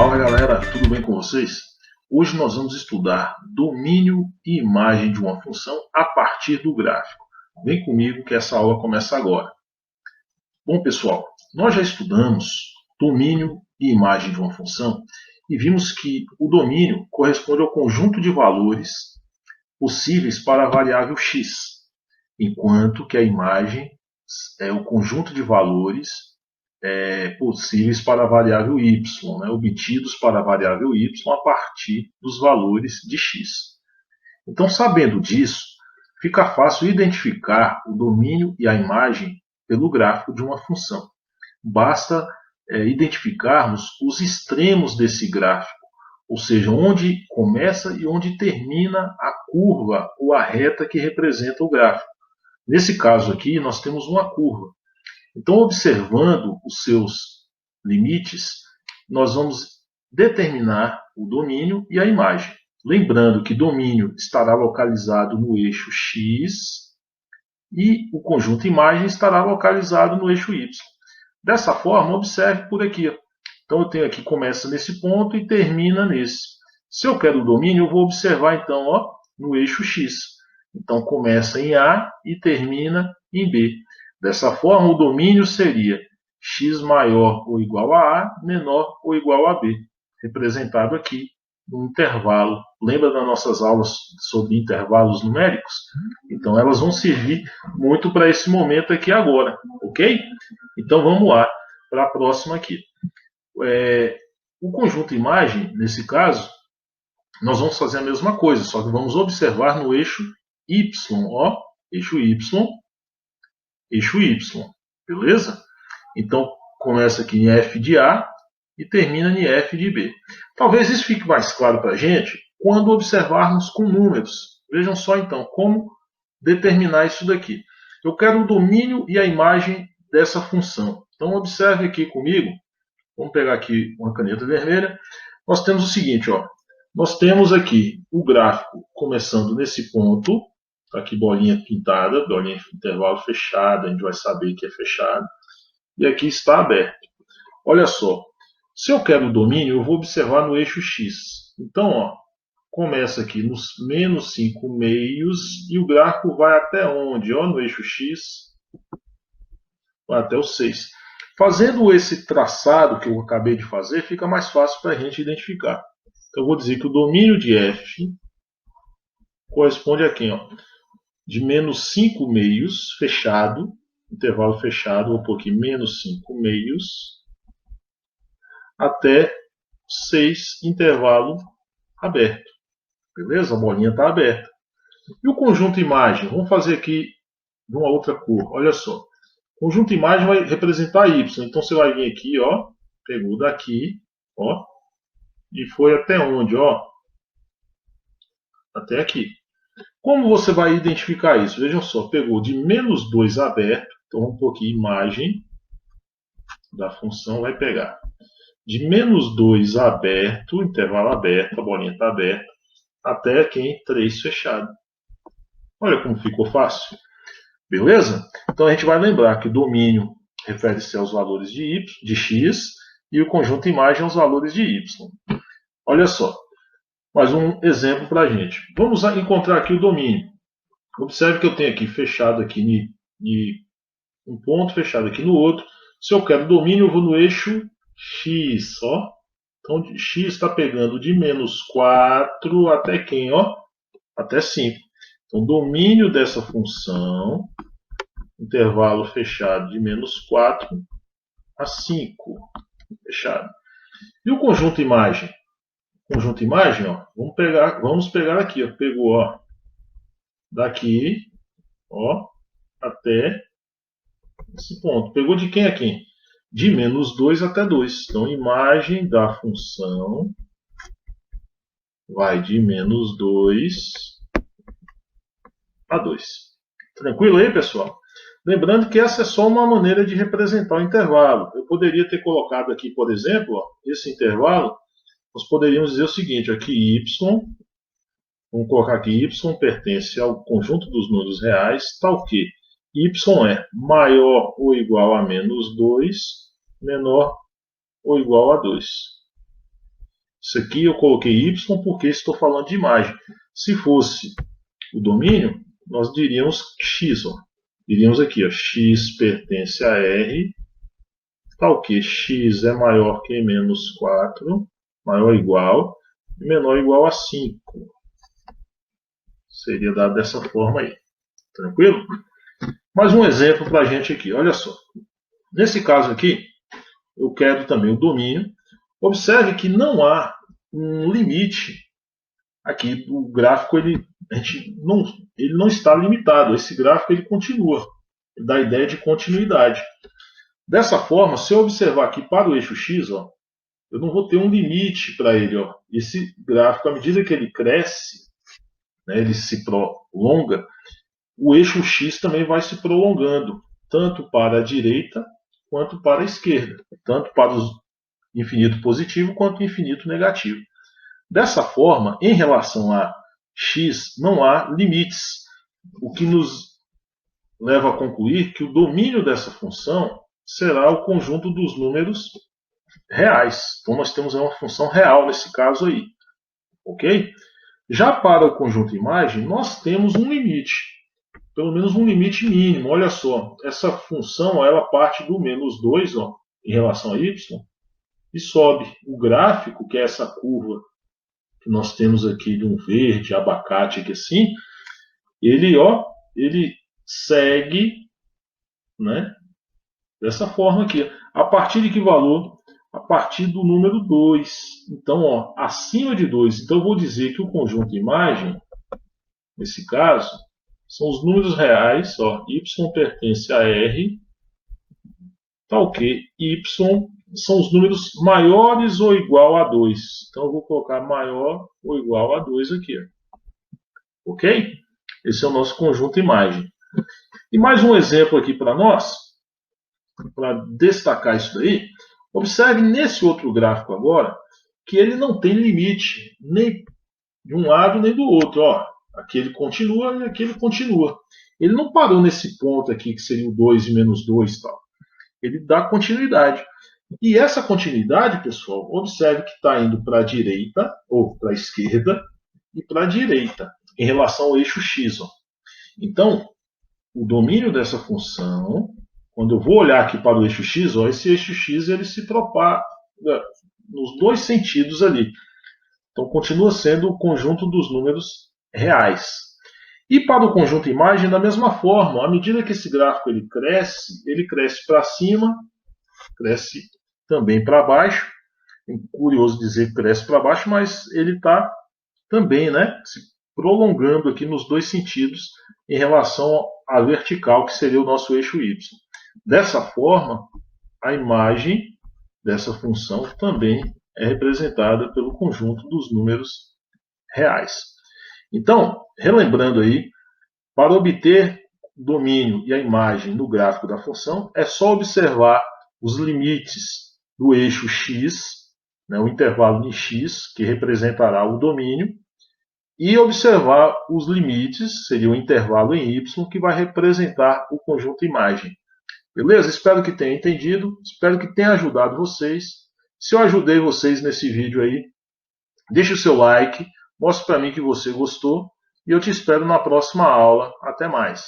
Fala galera, tudo bem com vocês? Hoje nós vamos estudar domínio e imagem de uma função a partir do gráfico. Vem comigo que essa aula começa agora. Bom pessoal, nós já estudamos domínio e imagem de uma função e vimos que o domínio corresponde ao conjunto de valores possíveis para a variável x, enquanto que a imagem é o conjunto de valores possíveis para a variável y, obtidos para a variável y a partir dos valores de x. Então, sabendo disso, fica fácil identificar o domínio e a imagem pelo gráfico de uma função. Basta identificarmos os extremos desse gráfico, ou seja, onde começa e onde termina a curva ou a reta que representa o gráfico. Nesse caso aqui, nós temos uma curva. Então, observando os seus limites, nós vamos determinar o domínio e a imagem. Lembrando que domínio estará localizado no eixo x e o conjunto imagem estará localizado no eixo y. Dessa forma, observe por aqui. Então, eu tenho aqui, começa nesse ponto e termina nesse. Se eu quero o domínio, eu vou observar então no eixo x. Então, começa em A e termina em B. Dessa forma, o domínio seria x maior ou igual a A, menor ou igual a B, representado aqui no intervalo. Lembra das nossas aulas sobre intervalos numéricos? Então, elas vão servir muito para esse momento aqui agora, ok? Então, vamos lá para a próxima aqui. O conjunto imagem, nesse caso, nós vamos fazer a mesma coisa, só que vamos observar no eixo Y, eixo Y, eixo Y, beleza? Então, começa aqui em F de A e termina em F de B. Talvez isso fique mais claro para a gente quando observarmos com números. Vejam só, então, como determinar isso daqui. Eu quero o domínio e a imagem dessa função. Então, observe aqui comigo. Vamos pegar aqui uma caneta vermelha. Nós temos o seguinte, nós temos aqui o gráfico começando nesse ponto. Aqui bolinha pintada, bolinha de intervalo fechada, a gente vai saber que é fechado. E aqui está aberto. Olha só, se eu quero o domínio, eu vou observar no eixo x. Então, começa aqui nos menos 5 meios e o gráfico vai até onde? No eixo x, vai até o 6. Fazendo esse traçado que eu acabei de fazer, fica mais fácil para a gente identificar. Então, eu vou dizer que o domínio de f corresponde a quem? De menos 5 meios, fechado, intervalo fechado, vou pôr aqui menos 5 meios, até 6, intervalo aberto. Beleza? A bolinha está aberta. E o conjunto imagem? Vamos fazer aqui de uma outra cor. Olha só. O conjunto imagem vai representar y. Então você vai vir aqui, pegou daqui, e foi até onde? Até aqui. Como você vai identificar isso? Vejam só, pegou de menos 2 aberto, então vamos pôr aqui imagem da função, vai pegar de menos 2 aberto, intervalo aberto, a bolinha está aberta, até aqui em 3 fechado. Olha como ficou fácil. Beleza? Então a gente vai lembrar que o domínio refere-se aos valores de x e o conjunto imagem aos valores de y. Olha só. Mais um exemplo para a gente. Vamos encontrar aqui o domínio. Observe que eu tenho aqui fechado aqui em um ponto, fechado aqui no outro. Se eu quero domínio, eu vou no eixo x. Então, x está pegando de menos 4 até quem? Até 5. Então, domínio dessa função, intervalo fechado de menos 4 a 5. Fechado. E o conjunto imagem? Conjunto imagem, vamos pegar aqui, pegou, daqui, até esse ponto. Pegou de quem a quem? De menos 2 até 2. Então, imagem da função vai de menos 2 a 2. Tranquilo aí, pessoal? Lembrando que essa é só uma maneira de representar o intervalo. Eu poderia ter colocado aqui, por exemplo, esse intervalo. Nós poderíamos dizer o seguinte, aqui y, vamos colocar aqui y pertence ao conjunto dos números reais, tal que y é maior ou igual a menos 2, menor ou igual a 2. Isso aqui eu coloquei y porque estou falando de imagem. Se fosse o domínio, nós diríamos x. Ó. Diríamos aqui, ó, x pertence a R, tal que x é maior que menos 4, maior ou igual, e menor ou igual a 5. Seria dado dessa forma aí. Tranquilo? Mais um exemplo para a gente aqui. Olha só. Nesse caso aqui, eu quero também o domínio. Observe que não há um limite aqui. O gráfico ele não está limitado. Esse gráfico ele continua. Ele dá a ideia de continuidade. Dessa forma, se eu observar aqui para o eixo X, ó, eu não vou ter um limite para ele. Ó. Esse gráfico, à medida que ele cresce, né, ele se prolonga, o eixo X também vai se prolongando, tanto para a direita quanto para a esquerda, tanto para o infinito positivo quanto o infinito negativo. Dessa forma, em relação a x, não há limites, o que nos leva a concluir que o domínio dessa função será o conjunto dos números reais. Então nós temos uma função real nesse caso aí, ok? Já para o conjunto imagem, nós temos um limite, pelo menos um limite mínimo. Olha só, essa função ela parte do menos 2 ó, em relação a y e sobe. O gráfico, que é essa curva que nós temos aqui de um verde, abacate aqui assim, ele segue, né, dessa forma aqui. A partir de que valor? A partir do número 2. Então, ó, acima de 2. Então, eu vou dizer que o conjunto imagem, nesse caso, são os números reais. Ó, y pertence a R, tal que y são os números maiores ou igual a 2. Então, eu vou colocar maior ou igual a 2 aqui. Ok? Esse é o nosso conjunto imagem. E mais um exemplo aqui para nós, para destacar isso daí. Observe nesse outro gráfico agora, que ele não tem limite, nem de um lado nem do outro. Ó, aqui ele continua e aqui ele continua. Ele não parou nesse ponto aqui, que seria o 2 e menos 2. Tal. Ele dá continuidade. E essa continuidade, pessoal, observe que está indo para a direita, ou para a esquerda, e para a direita, em relação ao eixo x. Ó. Então, o domínio dessa função, quando eu vou olhar aqui para o eixo x, ó, esse eixo x ele se propaga nos dois sentidos ali. Então, continua sendo o conjunto dos números reais. E para o conjunto imagem, da mesma forma, à medida que esse gráfico ele cresce para cima, cresce também para baixo. É curioso dizer que cresce para baixo, mas ele está também, né, se prolongando aqui nos dois sentidos em relação à vertical, que seria o nosso eixo y. Dessa forma, a imagem dessa função também é representada pelo conjunto dos números reais. Então, relembrando aí, para obter domínio e a imagem no gráfico da função, é só observar os limites do eixo x, né, o intervalo em x, que representará o domínio, e observar os limites, seria o intervalo em y, que vai representar o conjunto imagem. Beleza? Espero que tenha entendido, espero que tenha ajudado vocês. Se eu ajudei vocês nesse vídeo aí, deixe o seu like, mostre para mim que você gostou, e eu te espero na próxima aula. Até mais!